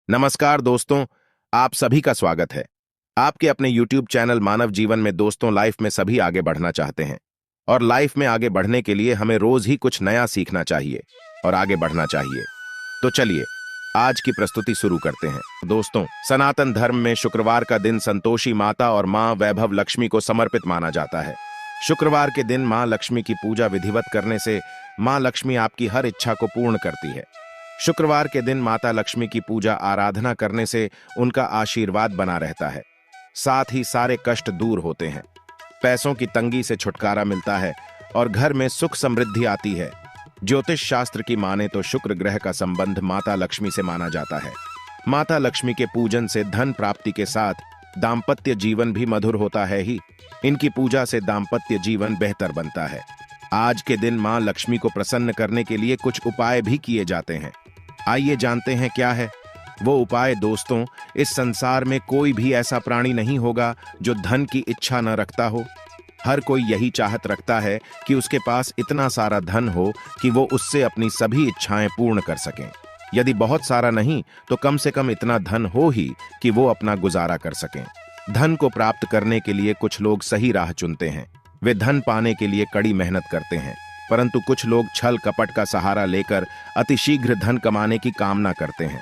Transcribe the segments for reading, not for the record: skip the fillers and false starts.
नमस्कार दोस्तों, आप सभी का स्वागत है। आपके अपने YouTube चैनल मानव जीवन में दोस्तों लाइफ में सभी आगे बढ़ना चाहते हैं और लाइफ में आगे बढ़ने के लिए हमें रोज ही कुछ नया सीखना चाहिए और आगे बढ़ना चाहिए। तो चलिए आज की प्रस्तुति शुरू करते हैं। दोस्तों, सनातन धर्म में शुक्रवार का दिन संतोषी माता और मां वैभव लक्ष्मी को समर्पित माना जाता है। शुक्रवार के दिन मां लक्ष्मी की पूजा विधिवत करने से मां लक्ष्मी आपकी हर इच्छा को पूर्ण करती है। शुक्रवार के दिन माता लक्ष्मी की पूजा आराधना करने से उनका आशीर्वाद बना रहता है। साथ ही सारे कष्ट दूर होते हैं, पैसों की तंगी से छुटकारा मिलता है और घर में सुख समृद्धि आती है। ज्योतिष शास्त्र की माने तो शुक्र ग्रह का संबंध माता लक्ष्मी से माना जाता है। माता लक्ष्मी के पूजन से धन प्राप्ति के साथ दाम्पत्य जीवन भी मधुर होता है ही। इनकी पूजा से दाम्पत्य जीवन बेहतर बनता है। आज के दिन मां लक्ष्मी को प्रसन्न करने के लिए कुछ उपाय भी किए जाते हैं। आइए जानते हैं क्या है वो उपाय। दोस्तों, इस संसार में कोई भी ऐसा प्राणी नहीं होगा जो धन की इच्छा न रखता हो। हर कोई यही चाहत रखता है कि उसके पास इतना सारा धन हो कि वो उससे अपनी सभी इच्छाएं पूर्ण कर सकें। यदि बहुत सारा नहीं तो कम से कम इतना धन हो ही कि वो अपना गुजारा कर सकें। धन को प्राप्त करने के लिए कुछ लोग सही राह चुनते हैं। वे धन पाने के लिए कड़ी मेहनत करते हैं, परंतु कुछ लोग छल कपट का सहारा लेकर अतिशीघ्र धन कमाने की कामना करते हैं।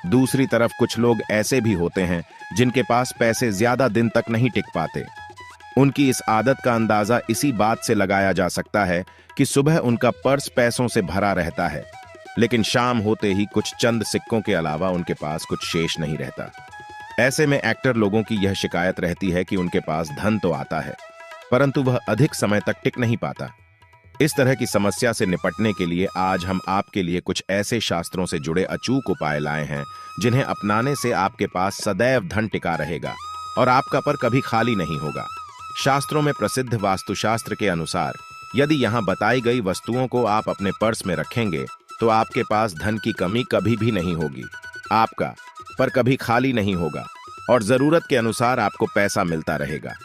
दूसरी तरफ कुछ लोग ऐसे भी होते हैं जिनके पास पैसे ज्यादा दिन तक नहीं टिक पाते। उनकी इस आदत का अंदाजा इसी बात से लगाया जा सकता है कि सुबह उनका पर्स पैसों से भरा रहता है, लेकिन शाम होते ही कुछ चंद सिक्कों के अलावा उनके पास कुछ शेष नहीं रहता। ऐसे में एक्टर लोगों की यह शिकायत रहती है कि उनके पास धन तो आता है, परंतु वह अधिक समय तक टिक नहीं पाता। इस तरह की समस्या से निपटने के लिए आज हम आपके लिए कुछ ऐसे शास्त्रों से जुड़े अचूक उपाय लाए हैं जिन्हें अपनाने से आपके पास सदैव धन टिका रहेगा और आपका पर कभी खाली नहीं होगा। शास्त्रों में प्रसिद्ध वास्तुशास्त्र के अनुसार यदि यहाँ बताई गई वस्तुओं को आप अपने पर्स में रखेंगे तो आपके पास धन की कमी कभी भी नहीं होगी। आपका पर कभी खाली नहीं होगा और जरूरत के अनुसार आपको पैसा मिलता रहेगा।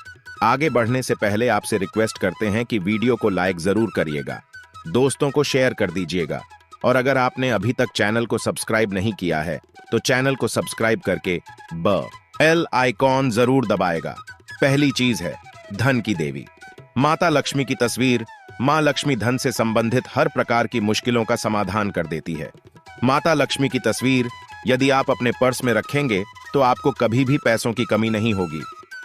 आगे बढ़ने से पहले आपसे रिक्वेस्ट करते हैं कि वीडियो को लाइक जरूर करिएगा, दोस्तों को शेयर कर दीजिएगा और अगर आपने अभी तक चैनल को सब्सक्राइब नहीं किया है तो चैनल को सब्सक्राइब करके बेल आइकॉन जरूर दबाएगा। पहली चीज है धन की देवी माता लक्ष्मी की तस्वीर। मां लक्ष्मी धन से संबंधित हर प्रकार की मुश्किलों का समाधान कर देती है। माता लक्ष्मी की तस्वीर यदि आप अपने पर्स में रखेंगे तो आपको कभी भी पैसों की कमी नहीं होगी,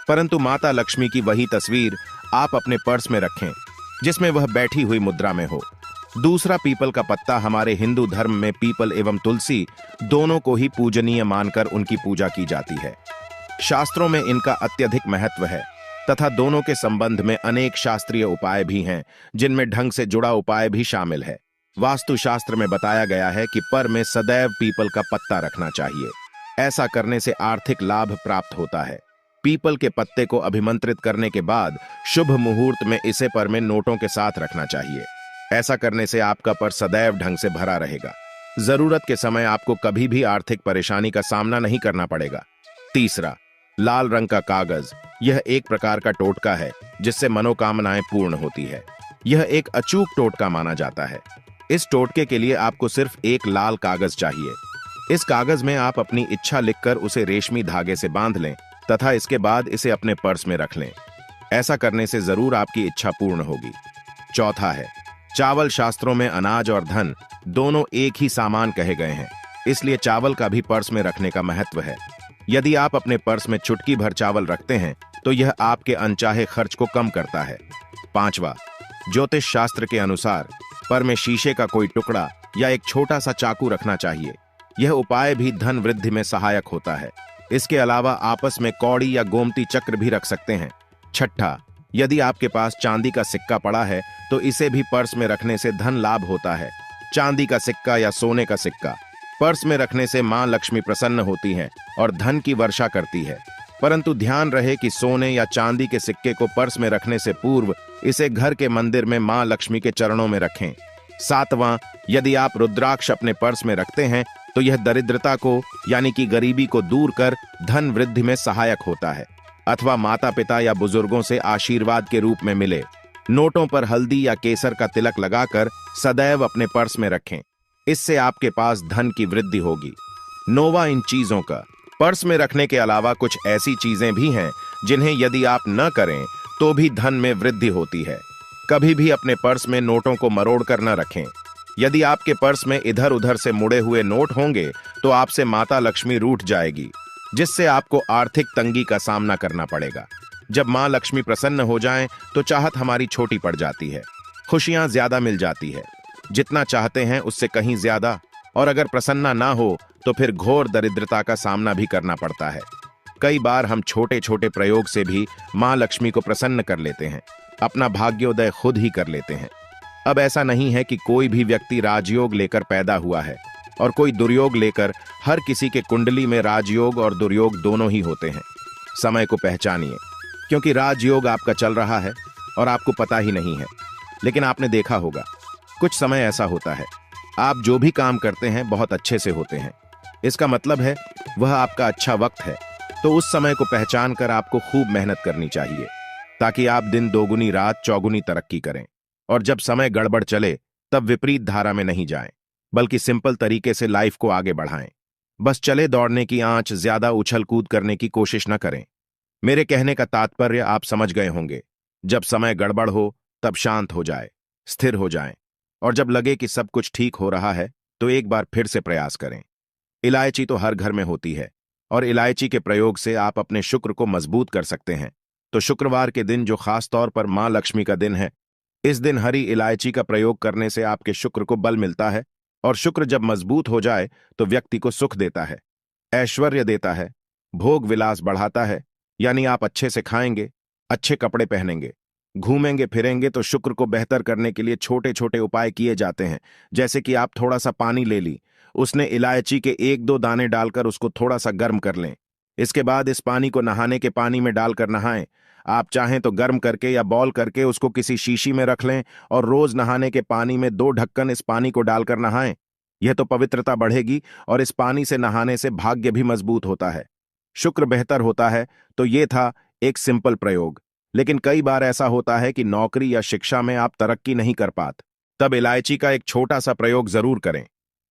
परंतु माता लक्ष्मी की वही तस्वीर आप अपने पर्स में रखें जिसमें वह बैठी हुई मुद्रा में हो। दूसरा, पीपल का पत्ता। हमारे हिंदू धर्म में पीपल एवं तुलसी दोनों को ही पूजनीय मानकर उनकी पूजा की जाती है। शास्त्रों में इनका अत्यधिक महत्व है तथा दोनों के संबंध में अनेक शास्त्रीय उपाय भी हैं जिनमें ढंग से जुड़ा उपाय भी शामिल है। वास्तुशास्त्र में बताया गया है कि पर में सदैव पीपल का पत्ता रखना चाहिए। ऐसा करने से आर्थिक लाभ प्राप्त होता है। पीपल के पत्ते को अभिमंत्रित करने के बाद शुभ मुहूर्त में इसे पर में नोटों के साथ रखना चाहिए। ऐसा करने से आपका पर सदैव ढंग से भरा रहेगा। जरूरत के समय आपको कभी भी आर्थिक परेशानी का सामना नहीं करना पड़ेगा। तीसरा, लाल रंग का कागज। यह एक प्रकार का टोटका है जिससे मनोकामनाएं पूर्ण होती है। यह एक अचूक टोटका माना जाता है। इस टोटके के लिए आपको सिर्फ एक लाल कागज चाहिए। इस कागज में आप अपनी इच्छा लिखकर उसे रेशमी धागे से बांध लें तथा इसके बाद इसे अपने पर्स में रख लें। ऐसा करने से जरूर आपकी इच्छा पूर्ण होगी। चौथा है चावल। शास्त्रों में अनाज और धन दोनों एक ही सामान कहे गए हैं, इसलिए चावल का भी पर्स में रखने का महत्व है। यदि आप अपने पर्स में चुटकी भर चावल रखते हैं तो यह आपके अनचाहे खर्च को कम करता है। पांचवा, ज्योतिष शास्त्र के अनुसार पर में शीशे का कोई टुकड़ा या एक छोटा सा चाकू रखना चाहिए। यह उपाय भी धन वृद्धि में सहायक होता है। इसके अलावा आपस में कौड़ी या गोमती चक्र भी रख सकते हैं। छठा, यदि आपके पास चांदी का सिक्का पड़ा है तो इसे भी पर्स में रखने से धन लाभ होता है। चांदी का सिक्का या सोने का सिक्का पर्स में रखने से मां लक्ष्मी प्रसन्न होती हैं और धन की वर्षा करती है, परंतु ध्यान रहे कि सोने या चांदी के सिक्के को पर्स में रखने से पूर्व इसे घर के मंदिर में मां लक्ष्मी के चरणों में रखें। सातवां, यदि आप रुद्राक्ष अपने पर्स में रखते हैं तो यह दरिद्रता को यानी कि गरीबी को दूर कर धन वृद्धि में सहायक होता है अथवा माता पिता या बुजुर्गों से आशीर्वाद के रूप में मिले। नोटों पर हल्दी या केसर का तिलक लगाकर सदैव अपने पर्स में रखें। इससे आपके पास धन की वृद्धि होगी। नोवा इन चीजों का। पर्स में रखने के अलावा कुछ ऐसी चीजें भी हैं जिन्हें यदि आप न करें तो भी धन में वृद्धि होती है। कभी भी अपने पर्स में नोटों को मरोड़ कर न रखें। यदि आपके पर्स में इधर उधर से मुड़े हुए नोट होंगे तो आपसे माता लक्ष्मी रूठ जाएगी, जिससे आपको आर्थिक तंगी का सामना करना पड़ेगा। जब मां लक्ष्मी प्रसन्न हो जाएं तो चाहत हमारी छोटी पड़ जाती है, खुशियां ज्यादा मिल जाती है, जितना चाहते हैं उससे कहीं ज्यादा। और अगर प्रसन्ना ना हो तो फिर घोर दरिद्रता का सामना भी करना पड़ता है। कई बार हम छोटे छोटे प्रयोग से भी मां लक्ष्मी को प्रसन्न कर लेते हैं, अपना भाग्योदय खुद ही कर लेते हैं। अब ऐसा नहीं है कि कोई भी व्यक्ति राजयोग लेकर पैदा हुआ है और कोई दुर्योग लेकर। हर किसी के कुंडली में राजयोग और दुर्योग दोनों ही होते हैं। समय को पहचानिए, क्योंकि राजयोग आपका चल रहा है और आपको पता ही नहीं है। लेकिन आपने देखा होगा कुछ समय ऐसा होता है, आप जो भी काम करते हैं बहुत अच्छे से होते हैं। इसका मतलब है वह आपका अच्छा वक्त है। तो उस समय को पहचान कर आपको खूब मेहनत करनी चाहिए, ताकि आप दिन दोगुनी रात चौगुनी तरक्की करें। और जब समय गड़बड़ चले तब विपरीत धारा में नहीं जाएं, बल्कि सिंपल तरीके से लाइफ को आगे बढ़ाएं। बस चले दौड़ने की आंच, ज्यादा उछल कूद करने की कोशिश न करें। मेरे कहने का तात्पर्य आप समझ गए होंगे। जब समय गड़बड़ हो तब शांत हो जाए, स्थिर हो जाएं, और जब लगे कि सब कुछ ठीक हो रहा है तो एक बार फिर से प्रयास करें। इलायची तो हर घर में होती है और इलायची के प्रयोग से आप अपने शुक्र को मजबूत कर सकते हैं। तो शुक्रवार के दिन, जो खास तौर पर मां लक्ष्मी का दिन है, इस दिन हरी इलायची का प्रयोग करने से आपके शुक्र को बल मिलता है। और शुक्र जब मजबूत हो जाए तो व्यक्ति को सुख देता है, ऐश्वर्य देता है, भोग विलास बढ़ाता है। यानी आप अच्छे से खाएंगे, अच्छे कपड़े पहनेंगे, घूमेंगे फिरेंगे। तो शुक्र को बेहतर करने के लिए छोटे छोटे उपाय किए जाते हैं। जैसे कि आप थोड़ा सा पानी ले ली, उसने इलायची के 1-2 दाने डालकर उसको थोड़ा सा गर्म कर लें। इसके बाद इस पानी को नहाने के पानी में डालकर नहाएं। आप चाहें तो गर्म करके या बॉल करके उसको किसी शीशी में रख लें और रोज नहाने के पानी में 2 ढक्कन इस पानी को डालकर नहाएं। यह तो पवित्रता बढ़ेगी और इस पानी से नहाने से भाग्य भी मजबूत होता है, शुक्र बेहतर होता है। तो ये था एक सिंपल प्रयोग। लेकिन कई बार ऐसा होता है कि नौकरी या शिक्षा में आप तरक्की नहीं कर पाते, तब इलायची का एक छोटा सा प्रयोग जरूर करें।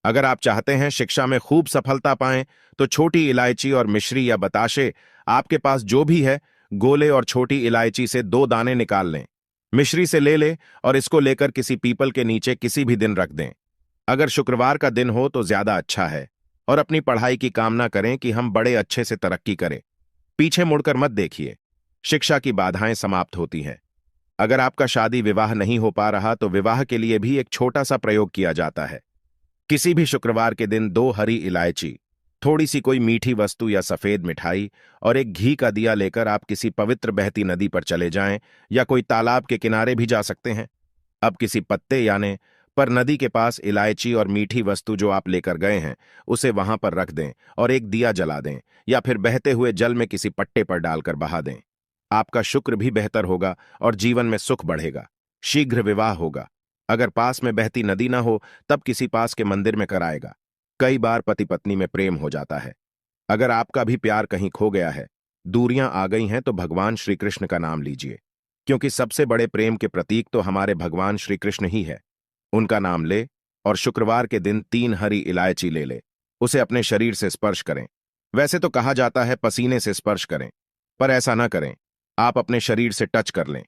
अगर आप चाहते हैं शिक्षा में खूब सफलता पाएं तो छोटी इलायची और मिश्री या बताशे, आपके पास जो भी है, गोले और छोटी इलायची से 2 दाने निकाल लें, मिश्री से ले लें और इसको लेकर किसी पीपल के नीचे किसी भी दिन रख दें। अगर शुक्रवार का दिन हो तो ज्यादा अच्छा है। और अपनी पढ़ाई की कामना करें कि हम बड़े अच्छे से तरक्की करें। पीछे मुड़कर मत देखिए, शिक्षा की बाधाएं समाप्त होती हैं। अगर आपका शादी विवाह नहीं हो पा रहा तो विवाह के लिए भी एक छोटा सा प्रयोग किया जाता है। किसी भी शुक्रवार के दिन 2 हरी इलायची, थोड़ी सी कोई मीठी वस्तु या सफेद मिठाई और एक घी का दिया लेकर आप किसी पवित्र बहती नदी पर चले जाएं, या कोई तालाब के किनारे भी जा सकते हैं। अब किसी पत्ते यानी पर नदी के पास इलायची और मीठी वस्तु जो आप लेकर गए हैं उसे वहां पर रख दें और एक दिया जला दें, या फिर बहते हुए जल में किसी पट्टे पर डालकर बहा दें। आपका शुक्र भी बेहतर होगा और जीवन में सुख बढ़ेगा। शीघ्र विवाह होगा। अगर पास में बहती नदी ना हो तब किसी पास के मंदिर में कराएगा। कई बार पति पत्नी में प्रेम हो जाता है। अगर आपका भी प्यार कहीं खो गया है, दूरियां आ गई हैं, तो भगवान श्री कृष्ण का नाम लीजिए, क्योंकि सबसे बड़े प्रेम के प्रतीक तो हमारे भगवान श्री कृष्ण ही है। उनका नाम ले और शुक्रवार के दिन 3 हरी इलायची ले ले, उसे अपने शरीर से स्पर्श करें। वैसे तो कहा जाता है पसीने से स्पर्श करें, पर ऐसा ना करें, आप अपने शरीर से टच कर लें,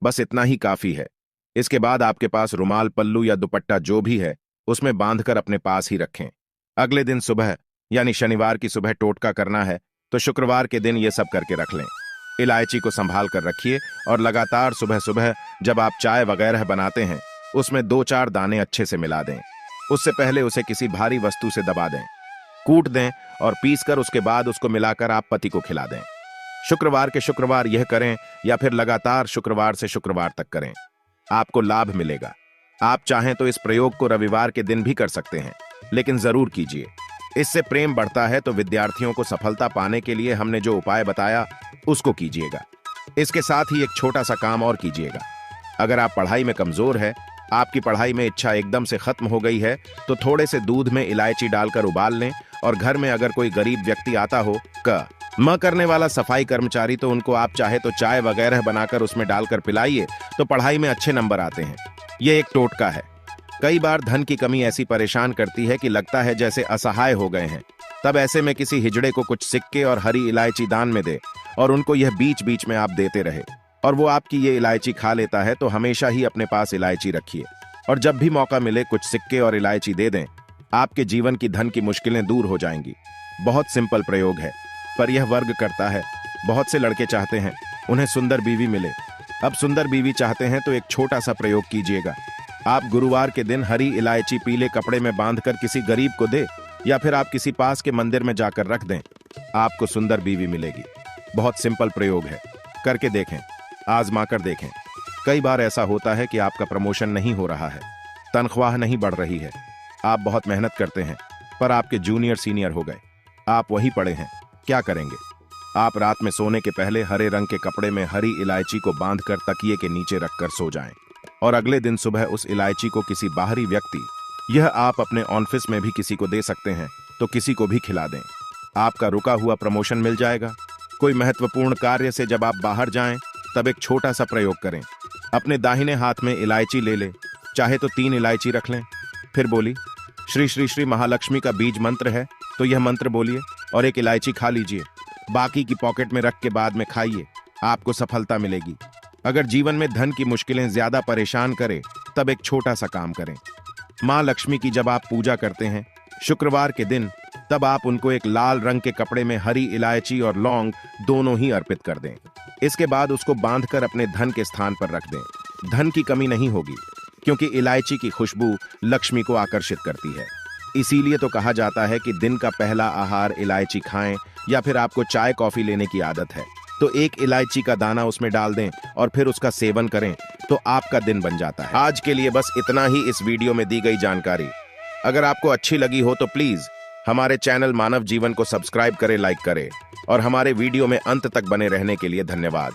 बस इतना ही काफी है। इसके बाद आपके पास रुमाल, पल्लू या दुपट्टा जो भी है उसमें बांधकर अपने पास ही रखें। अगले दिन सुबह यानी शनिवार की सुबह टोटका करना है, तो शुक्रवार के दिन ये सब करके रख लें। इलायची को संभाल कर रखिए और लगातार सुबह सुबह जब आप चाय वगैरह बनाते हैं उसमें 2-4 दाने अच्छे से मिला दें। उससे पहले उसे किसी भारी वस्तु से दबा दें, कूट दें और पीसकर उसके बाद उसको मिलाकर आप पति को खिला दें। शुक्रवार के शुक्रवार यह करें या फिर लगातार शुक्रवार से शुक्रवार तक करें, आपको लाभ मिलेगा। आप चाहें तो इस प्रयोग को रविवार के दिन भी कर सकते हैं, लेकिन जरूर कीजिए। इससे प्रेम बढ़ता है। तो विद्यार्थियों को सफलता पाने के लिए हमने जो उपाय बताया उसको कीजिएगा। इसके साथ ही एक छोटा सा काम और कीजिएगा। अगर आप पढ़ाई में कमजोर है, आपकी पढ़ाई में इच्छा एकदम से खत्म हो गई है, तो थोड़े से दूध में इलायची डालकर उबाल लें और घर में अगर कोई गरीब व्यक्ति आता हो, म करने वाला सफाई कर्मचारी, तो उनको आप चाहे तो चाय वगैरह बनाकर उसमें डालकर पिलाइए, तो पढ़ाई में अच्छे नंबर आते हैं। यह एक टोटका है। कई बार धन की कमी ऐसी परेशान करती है कि लगता है जैसे असहाय हो गए हैं। तब ऐसे में किसी हिजड़े को कुछ सिक्के और हरी इलायची दान में दे और उनको यह बीच बीच में आप देते रहे और वो आपकी ये इलायची खा लेता है, तो हमेशा ही अपने पास इलायची रखिए और जब भी मौका मिले कुछ सिक्के और इलायची दे दें। आपके जीवन की धन की मुश्किलें दूर हो जाएंगी। बहुत सिंपल प्रयोग है, पर यह वर्क करता है। बहुत से लड़के चाहते हैं उन्हें सुंदर बीवी मिले। अब सुंदर बीवी चाहते हैं तो एक छोटा सा प्रयोग कीजिएगा। आप गुरुवार के दिन हरी इलायची पीले कपड़े में बांधकर किसी गरीब को दे या फिर आप किसी पास के मंदिर में जाकर रख दें। आपको सुंदर बीवी मिलेगी। बहुत सिंपल प्रयोग है, करके देखें, आजमा कर देखें। कई बार ऐसा होता है कि आपका प्रमोशन नहीं हो रहा है, तनख्वाह नहीं बढ़ रही है, आप बहुत मेहनत करते हैं पर आपके जूनियर सीनियर हो गए, आप वही पड़े हैं। क्या करेंगे? आप रात में सोने के पहले हरे रंग के कपड़े में हरी इलायची को बांधकर तकिए के नीचे रखकर सो जाएं और अगले दिन सुबह उस इलायची को किसी बाहरी व्यक्ति, यह आप अपने ऑफिस में भी किसी को दे सकते हैं, तो किसी को भी खिला दें। आपका रुका हुआ प्रमोशन मिल जाएगा। कोई महत्वपूर्ण कार्य से जब आप बाहर जाएं तब एक छोटा सा प्रयोग करें। अपने दाहिने हाथ में इलायची ले ले, चाहे तो 3 इलायची रख लें। फिर बोली श्री श्री श्री महालक्ष्मी का बीज मंत्र है, तो यह मंत्र बोलिए और एक इलायची खा लीजिए। बाकी की पॉकेट में रख के बाद में खाइए, आपको सफलता मिलेगी। अगर जीवन में धन की मुश्किलें ज्यादा परेशान करें तब एक छोटा सा काम करें। माँ लक्ष्मी की जब आप पूजा करते हैं शुक्रवार के दिन, तब आप उनको एक लाल रंग के कपड़े में हरी इलायची और लौंग दोनों ही अर्पित कर दें। इसके बाद उसको बांधकर अपने धन के स्थान पर रख दें। धन की कमी नहीं होगी, क्योंकि इलायची की खुशबू लक्ष्मी को आकर्षित करती है। इसीलिए तो कहा जाता है कि दिन का पहला आहार इलायची खाएं, या फिर आपको चाय कॉफी लेने की आदत है तो एक इलायची का दाना उसमें डाल दें और फिर उसका सेवन करें, तो आपका दिन बन जाता है। आज के लिए बस इतना ही इस वीडियो में दी गई जानकारी। अगर आपको अच्छी लगी हो तो प्लीज हमारे चैनल मानव जीवन को सब्सक्राइब करें, लाइक करें और हमारे वीडियो में अंत तक बने रहने के लिए धन्यवाद।